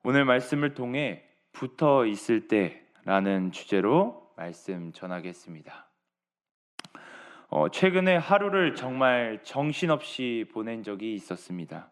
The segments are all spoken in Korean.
오늘 말씀을 통해 붙어 있을 때라는 주제로 말씀 전하겠습니다. 최근에 하루를 정말 정신없이 보낸 적이 있었습니다.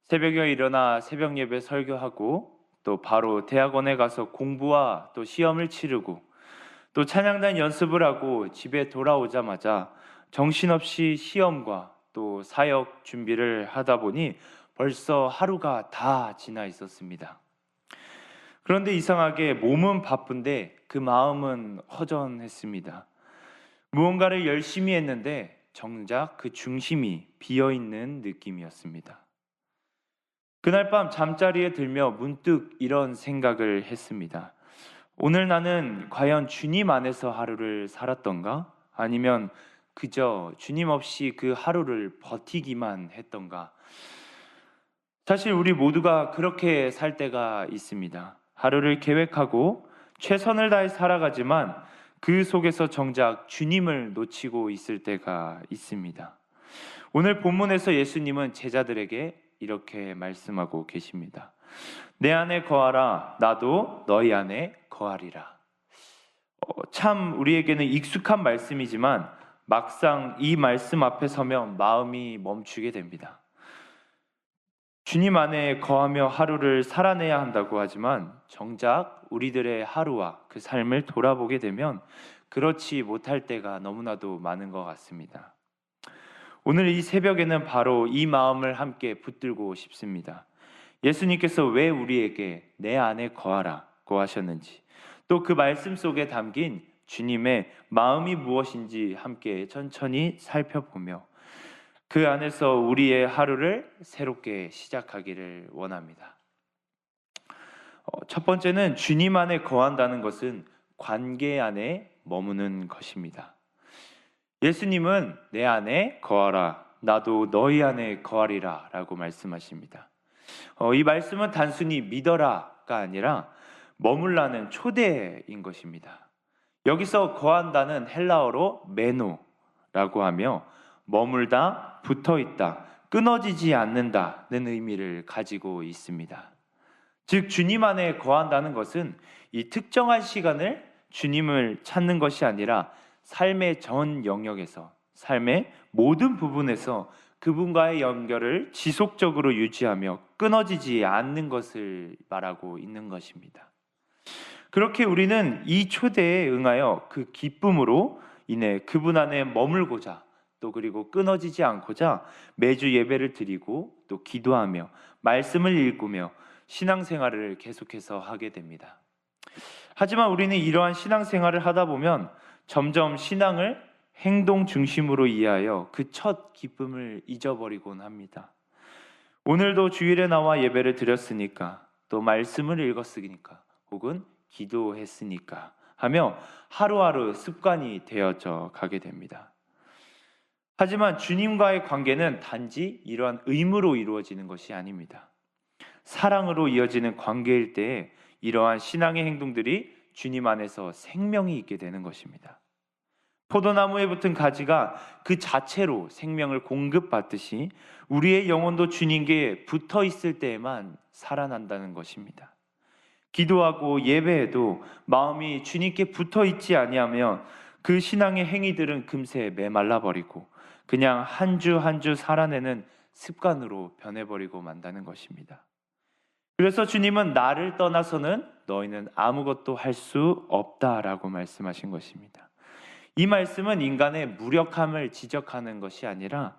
새벽에 일어나 새벽 예배 설교하고 또 바로 대학원에 가서 공부와 또 시험을 치르고 또 찬양단 연습을 하고 집에 돌아오자마자 정신없이 시험과 또 사역 준비를 하다 보니 벌써 하루가 다 지나 있었습니다. 그런데 이상하게 몸은 바쁜데 그 마음은 허전했습니다. 무언가를 열심히 했는데 정작 그 중심이 비어있는 느낌이었습니다. 그날 밤 잠자리에 들며 문득 이런 생각을 했습니다. 오늘 나는 과연 주님 안에서 하루를 살았던가? 아니면 그저 주님 없이 그 하루를 버티기만 했던가? 사실 우리 모두가 그렇게 살 때가 있습니다. 하루를 계획하고 최선을 다해 살아가지만 그 속에서 정작 주님을 놓치고 있을 때가 있습니다. 오늘 본문에서 예수님은 제자들에게 이렇게 말씀하고 계십니다. 내 안에 거하라, 나도 너희 안에 거하리라. 참 우리에게는 익숙한 말씀이지만 막상 이 말씀 앞에 서면 마음이 멈추게 됩니다. 주님 안에 거하며 하루를 살아내야 한다고 하지만 정작 우리들의 하루와 그 삶을 돌아보게 되면 그렇지 못할 때가 너무나도 많은 것 같습니다. 오늘 이 새벽에는 바로 이 마음을 함께 붙들고 싶습니다. 예수님께서 왜 우리에게 내 안에 거하라고 하셨는지, 또 그 말씀 속에 담긴 주님의 마음이 무엇인지 함께 천천히 살펴보며 그 안에서 우리의 하루를 새롭게 시작하기를 원합니다. 첫 번째는 주님 안에 거한다는 것은 관계 안에 머무는 것입니다. 예수님은 내 안에 거하라, 나도 너희 안에 거하리라 라고 말씀하십니다. 이 말씀은 단순히 믿어라가 아니라 머물라는 초대인 것입니다. 여기서 거한다는 헬라어로 메노라고 하며 머물다, 붙어있다, 끊어지지 않는다는 의미를 가지고 있습니다. 즉 주님 안에 거한다는 것은 이 특정한 시간을 주님을 찾는 것이 아니라 삶의 전 영역에서, 삶의 모든 부분에서 그분과의 연결을 지속적으로 유지하며 끊어지지 않는 것을 말하고 있는 것입니다. 그렇게 우리는 이 초대에 응하여 그 기쁨으로 인해 그분 안에 머물고자, 또 그리고 끊어지지 않고자 매주 예배를 드리고 또 기도하며 말씀을 읽으며 신앙생활을 계속해서 하게 됩니다. 하지만 우리는 이러한 신앙생활을 하다 보면 점점 신앙을 행동 중심으로 이해하여 그 첫 기쁨을 잊어버리곤 합니다. 오늘도 주일에 나와 예배를 드렸으니까, 또 말씀을 읽었으니까, 혹은 기도했으니까 하며 하루하루 습관이 되어져 가게 됩니다. 하지만 주님과의 관계는 단지 이러한 의무로 이루어지는 것이 아닙니다. 사랑으로 이어지는 관계일 때에 이러한 신앙의 행동들이 주님 안에서 생명이 있게 되는 것입니다. 포도나무에 붙은 가지가 그 자체로 생명을 공급받듯이 우리의 영혼도 주님께 붙어 있을 때에만 살아난다는 것입니다. 기도하고 예배해도 마음이 주님께 붙어 있지 아니하면 그 신앙의 행위들은 금세 메말라 버리고 그냥 한 주 한 주 살아내는 습관으로 변해버리고 만다는 것입니다. 그래서 주님은 나를 떠나서는 너희는 아무것도 할 수 없다라고 말씀하신 것입니다. 이 말씀은 인간의 무력함을 지적하는 것이 아니라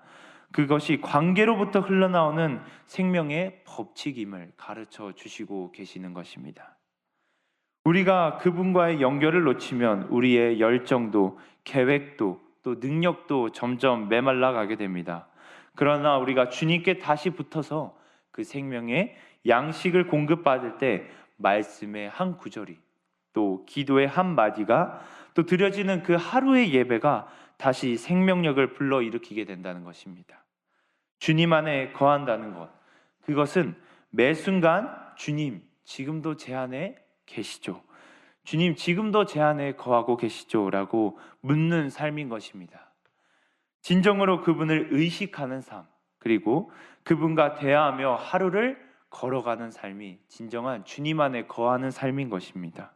그것이 관계로부터 흘러나오는 생명의 법칙임을 가르쳐 주시고 계시는 것입니다. 우리가 그분과의 연결을 놓치면 우리의 열정도, 계획도, 또 능력도 점점 메말라 가게 됩니다. 그러나 우리가 주님께 다시 붙어서 그 생명의 양식을 공급받을 때 말씀의 한 구절이, 또 기도의 한 마디가, 또 드려지는 그 하루의 예배가 다시 생명력을 불러일으키게 된다는 것입니다. 주님 안에 거한다는 것, 그것은 매 순간 주님 지금도 제 안에 계시죠? 주님 지금도 제 안에 거하고 계시죠? 라고 묻는 삶인 것입니다. 진정으로 그분을 의식하는 삶, 그리고 그분과 대화하며 하루를 걸어가는 삶이 진정한 주님 안에 거하는 삶인 것입니다.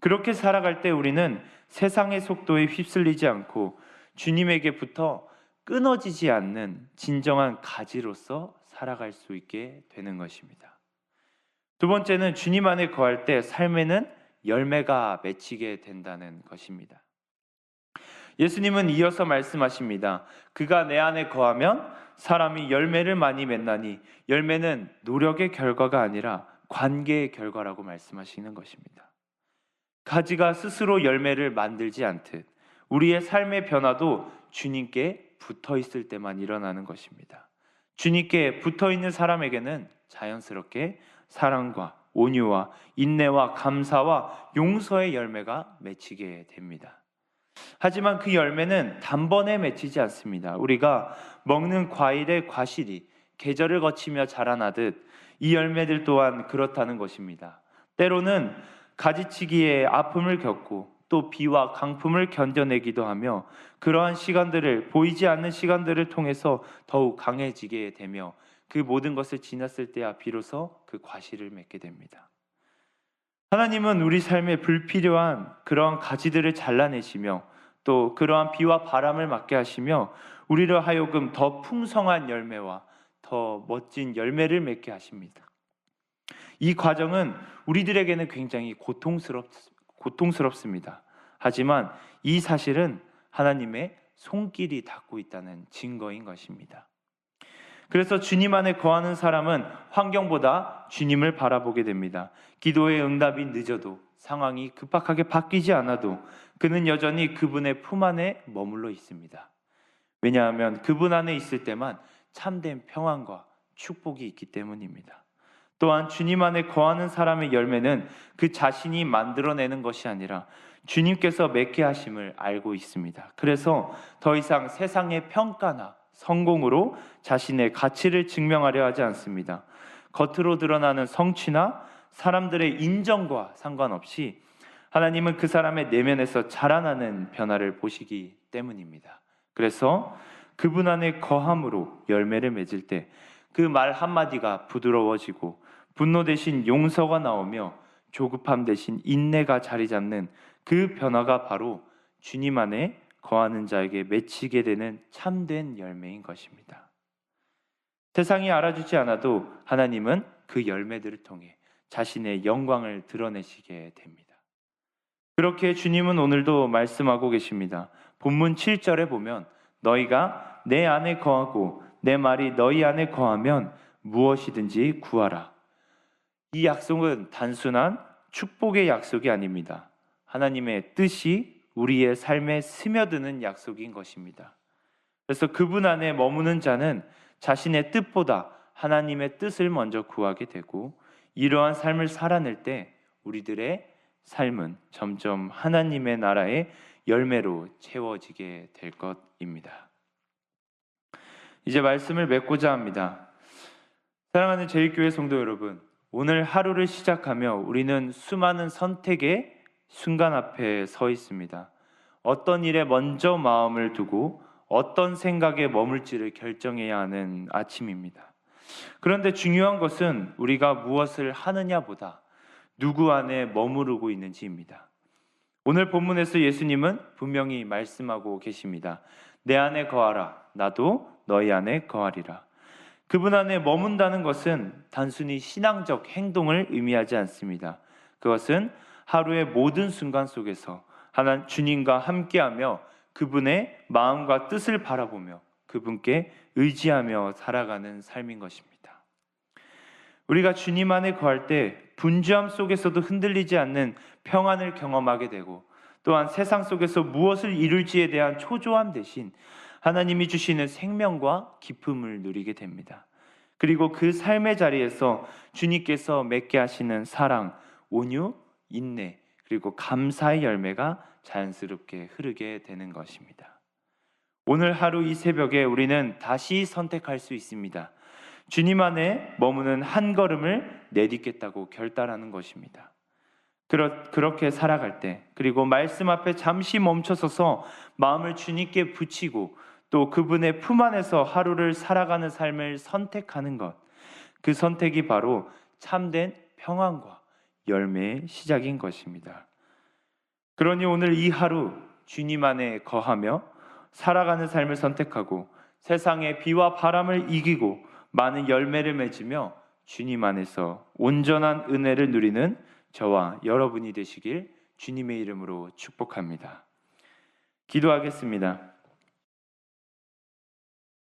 그렇게 살아갈 때 우리는 세상의 속도에 휩쓸리지 않고 주님에게부터 끊어지지 않는 진정한 가지로서 살아갈 수 있게 되는 것입니다. 두 번째는 주님 안에 거할 때 삶에는 열매가 맺히게 된다는 것입니다. 예수님은 이어서 말씀하십니다. 그가 내 안에 거하면 사람이 열매를 많이 맺나니 열매는 노력의 결과가 아니라 관계의 결과라고 말씀하시는 것입니다. 가지가 스스로 열매를 만들지 않듯 우리의 삶의 변화도 주님께 붙어 있을 때만 일어나는 것입니다. 주님께 붙어 있는 사람에게는 자연스럽게 사랑과 온유와 인내와 감사와 용서의 열매가 맺히게 됩니다. 하지만 그 열매는 단번에 맺히지 않습니다. 우리가 먹는 과일의 과실이 계절을 거치며 자라나듯 이 열매들 또한 그렇다는 것입니다. 때로는 가지치기에 아픔을 겪고 또 비와 강풍을 견뎌내기도 하며 그러한 시간들을 보이지 않는 시간들을 통해서 더욱 강해지게 되며 그 모든 것을 지났을 때야 비로소 그 과실을 맺게 됩니다. 하나님은 우리 삶에 불필요한 그러한 가지들을 잘라내시며 또 그러한 비와 바람을 맞게 하시며 우리를 하여금 더 풍성한 열매와 더 멋진 열매를 맺게 하십니다. 이 과정은 우리들에게는 굉장히 고통스럽습니다. 하지만 이 사실은 하나님의 손길이 닿고 있다는 증거인 것입니다. 그래서 주님 안에 거하는 사람은 환경보다 주님을 바라보게 됩니다. 기도의 응답이 늦어도 상황이 급박하게 바뀌지 않아도 그는 여전히 그분의 품 안에 머물러 있습니다. 왜냐하면 그분 안에 있을 때만 참된 평안과 축복이 있기 때문입니다. 또한 주님 안에 거하는 사람의 열매는 그 자신이 만들어내는 것이 아니라 주님께서 맺게 하심을 알고 있습니다. 그래서 더 이상 세상의 평가나 성공으로 자신의 가치를 증명하려 하지 않습니다. 겉으로 드러나는 성취나 사람들의 인정과 상관없이 하나님은 그 사람의 내면에서 자라나는 변화를 보시기 때문입니다. 그래서 그분 안에 거함으로 열매를 맺을 때 그 말 한마디가 부드러워지고 분노 대신 용서가 나오며 조급함 대신 인내가 자리 잡는 그 변화가 바로 주님 안에 거하는 자에게 맺히게 되는 참된 열매인 것입니다. 세상이 알아주지 않아도 하나님은 그 열매들을 통해 자신의 영광을 드러내시게 됩니다. 그렇게 주님은 오늘도 말씀하고 계십니다. 본문 7절에 보면 너희가 내 안에 거하고 내 말이 너희 안에 거하면 무엇이든지 구하라. 이 약속은 단순한 축복의 약속이 아닙니다. 하나님의 뜻이 우리의 삶에 스며드는 약속인 것입니다. 그래서 그분 안에 머무는 자는 자신의 뜻보다 하나님의 뜻을 먼저 구하게 되고 이러한 삶을 살아낼 때 우리들의 삶은 점점 하나님의 나라의 열매로 채워지게 될 것입니다. 이제 말씀을 맺고자 합니다. 사랑하는 제일교회 성도 여러분, 오늘 하루를 시작하며 우리는 수많은 선택의 순간 앞에 서 있습니다. 어떤 일에 먼저 마음을 두고 어떤 생각에 머물지를 결정해야 하는 아침입니다. 그런데 중요한 것은 우리가 무엇을 하느냐보다 누구 안에 머무르고 있는지입니다. 오늘 본문에서 예수님은 분명히 말씀하고 계십니다. 내 안에 거하라, 나도 너희 안에 거하리라. 그분 안에 머문다는 것은 단순히 신앙적 행동을 의미하지 않습니다. 그것은 하루의 모든 순간 속에서 하나님 주님과 함께하며 그분의 마음과 뜻을 바라보며 그분께 의지하며 살아가는 삶인 것입니다. 우리가 주님 안에 거할 때 분주함 속에서도 흔들리지 않는 평안을 경험하게 되고 또한 세상 속에서 무엇을 이룰지에 대한 초조함 대신 하나님이 주시는 생명과 기쁨을 누리게 됩니다. 그리고 그 삶의 자리에서 주님께서 맺게 하시는 사랑, 온유, 인내, 그리고 감사의 열매가 자연스럽게 흐르게 되는 것입니다. 오늘 하루 이 새벽에 우리는 다시 선택할 수 있습니다. 주님 안에 머무는 한 걸음을 내딛겠다고 결단하는 것입니다. 그렇게 살아갈 때, 그리고 말씀 앞에 잠시 멈춰서서 마음을 주님께 붙이고 또 그분의 품 안에서 하루를 살아가는 삶을 선택하는 것, 그 선택이 바로 참된 평안과 열매의 시작인 것입니다. 그러니 오늘 이 하루 주님 안에 거하며 살아가는 삶을 선택하고 세상의 비와 바람을 이기고 많은 열매를 맺으며 주님 안에서 온전한 은혜를 누리는 저와 여러분이 되시길 주님의 이름으로 축복합니다. 기도하겠습니다.